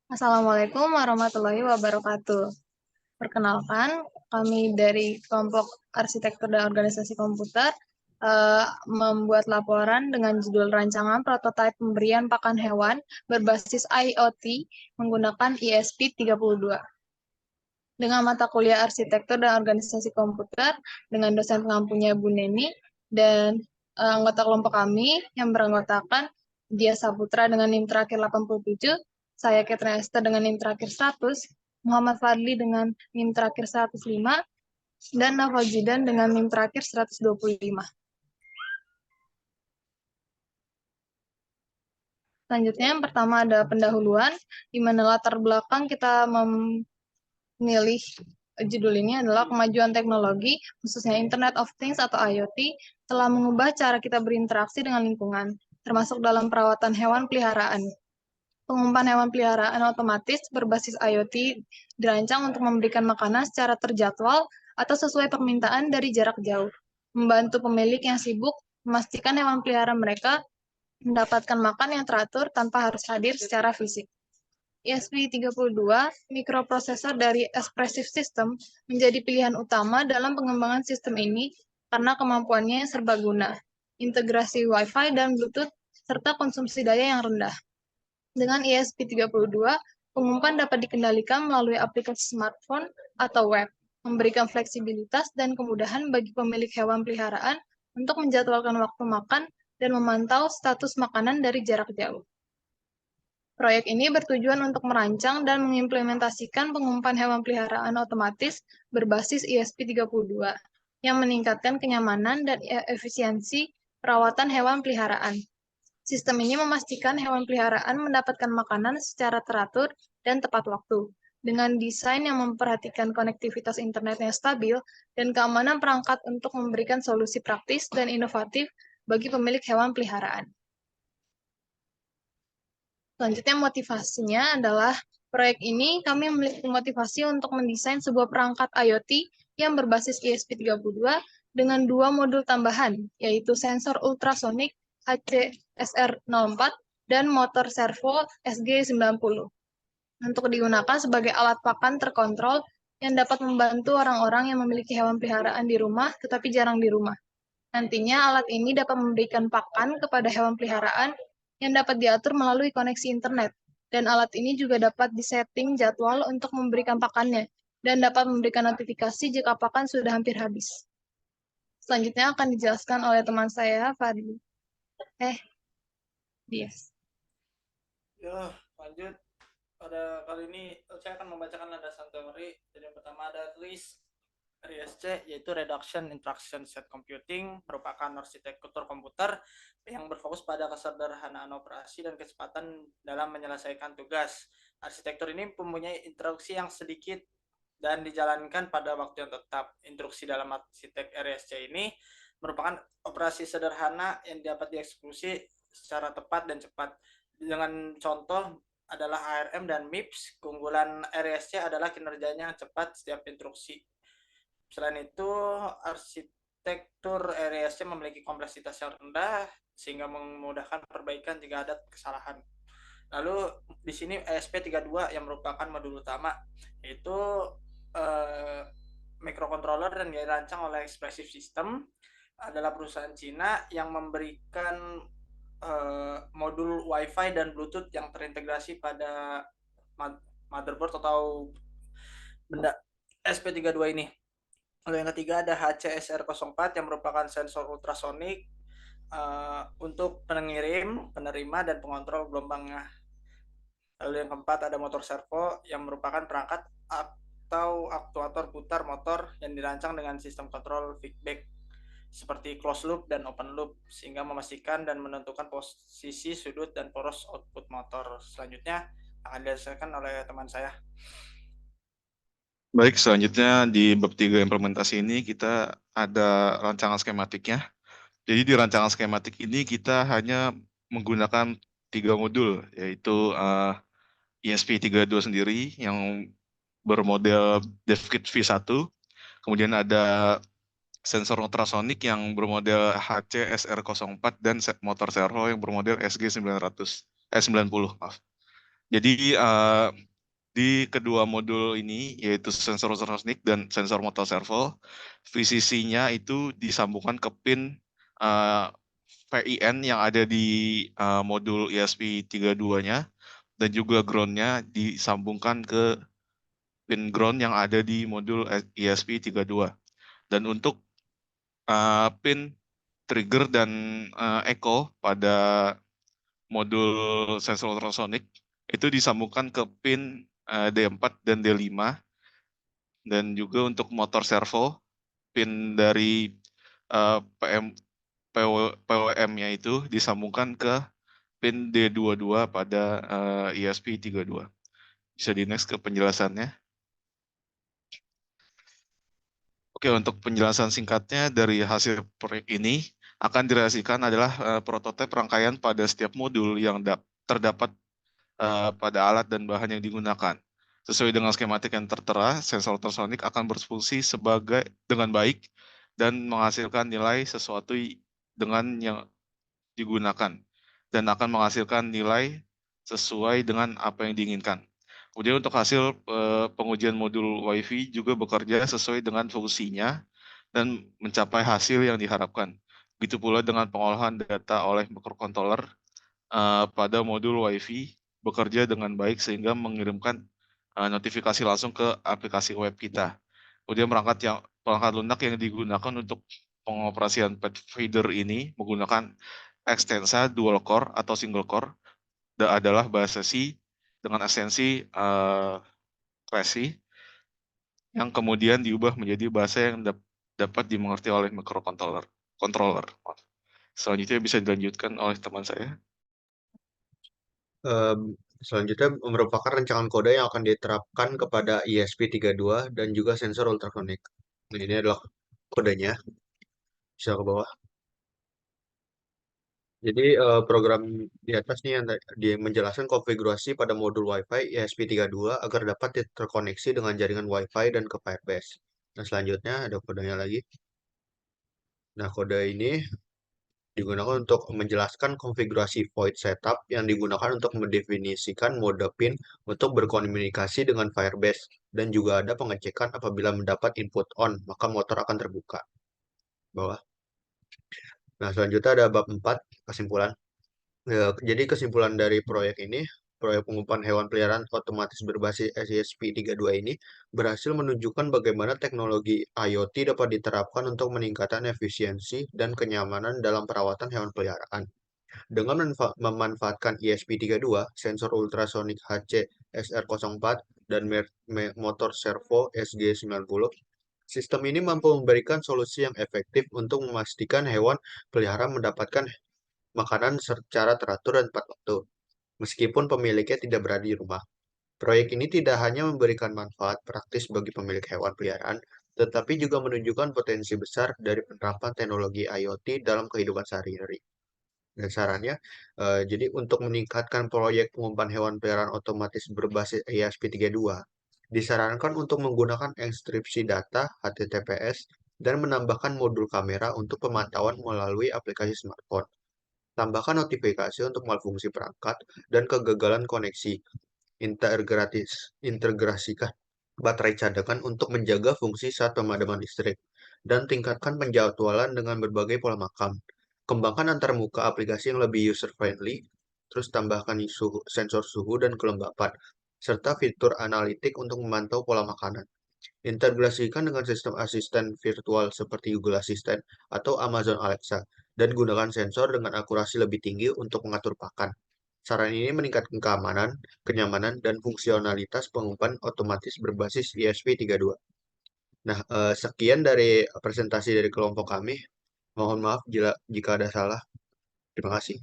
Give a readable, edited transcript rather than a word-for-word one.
Assalamualaikum warahmatullahi wabarakatuh. Perkenalkan, kami dari kelompok arsitektur dan organisasi komputer membuat laporan dengan judul rancangan prototipe pemberian pakan hewan berbasis IoT menggunakan ESP32. Dengan mata kuliah arsitektur dan organisasi komputer dengan dosen pengampunya Bu Neni dan anggota kelompok kami yang beranggotakan Dia Saputra dengan NIM terakhir 87, saya Catherine Esther dengan NIM terakhir 100, Muhammad Fadli dengan NIM terakhir 105, dan Naval Jidan dengan NIM terakhir 125. Selanjutnya, yang pertama ada pendahuluan, di mana latar belakang kita memilih judul ini adalah kemajuan teknologi, khususnya Internet of Things atau IoT, telah mengubah cara kita berinteraksi dengan lingkungan, termasuk dalam perawatan hewan peliharaan. Pengumpan hewan peliharaan otomatis berbasis IoT dirancang untuk memberikan makanan secara terjadwal atau sesuai permintaan dari jarak jauh, membantu pemilik yang sibuk memastikan hewan peliharaan mereka mendapatkan makan yang teratur tanpa harus hadir secara fisik. ESP32 mikroprosesor dari Expressive System menjadi pilihan utama dalam pengembangan sistem ini karena kemampuannya yang serbaguna, integrasi Wi-Fi dan Bluetooth, serta konsumsi daya yang rendah. Dengan ESP32, pengumpan dapat dikendalikan melalui aplikasi smartphone atau web, memberikan fleksibilitas dan kemudahan bagi pemilik hewan peliharaan untuk menjadwalkan waktu makan dan memantau status makanan dari jarak jauh. Proyek ini bertujuan untuk merancang dan mengimplementasikan pengumpan hewan peliharaan otomatis berbasis ESP32 yang meningkatkan kenyamanan dan efisiensi perawatan hewan peliharaan. Sistem ini memastikan hewan peliharaan mendapatkan makanan secara teratur dan tepat waktu, dengan desain yang memperhatikan konektivitas internet yang stabil dan keamanan perangkat untuk memberikan solusi praktis dan inovatif bagi pemilik hewan peliharaan. Selanjutnya motivasinya adalah proyek ini kami memiliki motivasi untuk mendesain sebuah perangkat IoT yang berbasis ESP32 dengan dua modul tambahan, yaitu sensor ultrasonik HCSR04 dan motor servo SG90 untuk digunakan sebagai alat pakan terkontrol yang dapat membantu orang-orang yang memiliki hewan peliharaan di rumah tetapi jarang di rumah. Nantinya alat ini dapat memberikan pakan kepada hewan peliharaan yang dapat diatur melalui koneksi internet. Dan alat ini juga dapat disetting jadwal untuk memberikan pakannya dan dapat memberikan notifikasi jika pakan sudah hampir habis. Selanjutnya akan dijelaskan oleh teman saya, Fadli. Dias. Ya, lanjut. Pada kali ini saya akan membacakan landasan teori. Jadi yang pertama ada RISC, yaitu Reduction Instruction Set Computing, merupakan arsitektur komputer yang berfokus pada kesederhanaan operasi dan kecepatan dalam menyelesaikan tugas. Arsitektur ini mempunyai instruksi yang sedikit dan dijalankan pada waktu yang tetap. Instruksi dalam arsitek RISC ini merupakan operasi sederhana yang dapat dieksekusi secara tepat dan cepat. Dengan contoh adalah ARM dan MIPS. Keunggulan RISC adalah kinerjanya cepat setiap instruksi. Selain itu, arsitektur RISC memiliki kompleksitas yang rendah sehingga memudahkan perbaikan jika ada kesalahan. Lalu di sini ESP32 yang merupakan modul utama, yaitu microcontroller dan dirancang oleh Expressive System, adalah perusahaan Cina yang memberikan modul Wi-Fi dan Bluetooth yang terintegrasi pada motherboard atau benda SP32 ini. Lalu yang ketiga ada HCSR04 yang merupakan sensor ultrasonik untuk pengirim, penerima, dan pengontrol gelombangnya. Lalu yang keempat ada motor servo yang merupakan perangkat atau aktuator putar motor yang dirancang dengan sistem kontrol feedback seperti closed loop dan open loop sehingga memastikan dan menentukan posisi sudut dan poros output motor. Selanjutnya akan dijelaskan oleh teman saya. Baik, selanjutnya di bab 3 implementasi ini kita ada rancangan skematiknya. Jadi di rancangan skematik ini kita hanya menggunakan 3 modul, yaitu ESP32 sendiri yang bermodel DevKit V1, kemudian ada sensor ultrasonik yang bermodel HCSR04 dan motor servo yang bermodel SG90, 90, maaf. Jadi di kedua modul ini yaitu sensor ultrasonic dan sensor motor servo, VCC-nya itu disambungkan ke pin uh, VIN yang ada di modul ESP32-nya dan juga ground-nya disambungkan ke pin ground yang ada di modul ESP32. Dan untuk pin trigger dan echo pada modul sensor ultrasonic itu disambungkan ke pin D4 dan D5, dan juga untuk motor servo pin dari PWM-nya itu disambungkan ke pin D22 pada ESP32. Bisa di next ke penjelasannya. Oke, untuk penjelasan singkatnya dari hasil proyek ini akan direalisasikan adalah prototipe rangkaian pada setiap modul yang terdapat pada alat dan bahan yang digunakan. Sesuai dengan skematik yang tertera, sensor ultrasonic akan berfungsi dengan baik dan menghasilkan nilai sesuatu dengan yang digunakan dan akan menghasilkan nilai sesuai dengan apa yang diinginkan. Kemudian untuk hasil pengujian modul WiFi juga bekerja sesuai dengan fungsinya dan mencapai hasil yang diharapkan. Begitu pula dengan pengolahan data oleh microcontroller pada modul WiFi bekerja dengan baik sehingga mengirimkan notifikasi langsung ke aplikasi web kita. Kemudian perangkat lunak yang digunakan untuk pengoperasian Pathfinder ini menggunakan ekstensa dual core atau single core adalah bahasa C dengan ekstensi Classy yang kemudian diubah menjadi bahasa yang dapat dimengerti oleh microcontroller. Selanjutnya bisa dilanjutkan oleh teman saya. Em, Selanjutnya merupakan rancangan kode yang akan diterapkan kepada ESP32 dan juga sensor ultrasonik. Nah, ini adalah kodenya. Bisa ke bawah. Jadi program di atas nih yang dia menjelaskan konfigurasi pada modul Wi-Fi ESP32 agar dapat terkoneksi dengan jaringan Wi-Fi dan ke Firebase. Nah, selanjutnya ada kodenya lagi. Nah, kode ini digunakan untuk menjelaskan konfigurasi void setup yang digunakan untuk mendefinisikan mode pin untuk berkomunikasi dengan Firebase, dan juga ada pengecekan apabila mendapat input on, maka motor akan terbuka. Bawah. Nah, selanjutnya ada bab 4, kesimpulan. Jadi kesimpulan dari proyek ini, proyek pengumpulan hewan peliharaan otomatis berbasis SESP32 ini berhasil menunjukkan bagaimana teknologi IoT dapat diterapkan untuk meningkatkan efisiensi dan kenyamanan dalam perawatan hewan peliharaan. Dengan memanfaatkan ESP32, sensor ultrasonik HC SR04, dan motor servo SG90, sistem ini mampu memberikan solusi yang efektif untuk memastikan hewan pelihara mendapatkan makanan secara teratur dan tepat waktu, meskipun pemiliknya tidak berada di rumah. Proyek ini tidak hanya memberikan manfaat praktis bagi pemilik hewan peliharaan, tetapi juga menunjukkan potensi besar dari penerapan teknologi IoT dalam kehidupan sehari-hari. Dan sarannya, jadi untuk meningkatkan proyek pengumpulan hewan peliharaan otomatis berbasis ESP32, disarankan untuk menggunakan enkripsi data HTTPS dan menambahkan modul kamera untuk pemantauan melalui aplikasi smartphone. Tambahkan notifikasi untuk malfungsi perangkat dan kegagalan koneksi. Integrasikan baterai cadangan untuk menjaga fungsi saat pemadaman listrik. Dan tingkatkan penjadwalan dengan berbagai pola makan. Kembangkan antarmuka aplikasi yang lebih user-friendly. Terus tambahkan sensor suhu dan kelembapan. Serta fitur analitik untuk memantau pola makanan. Integrasikan dengan sistem asisten virtual seperti Google Assistant atau Amazon Alexa, dan gunakan sensor dengan akurasi lebih tinggi untuk mengatur pakan. Saran ini meningkatkan keamanan, kenyamanan, dan fungsionalitas pengumpulan otomatis berbasis ESP32. Nah, sekian dari presentasi dari kelompok kami. Mohon maaf jika ada salah. Terima kasih.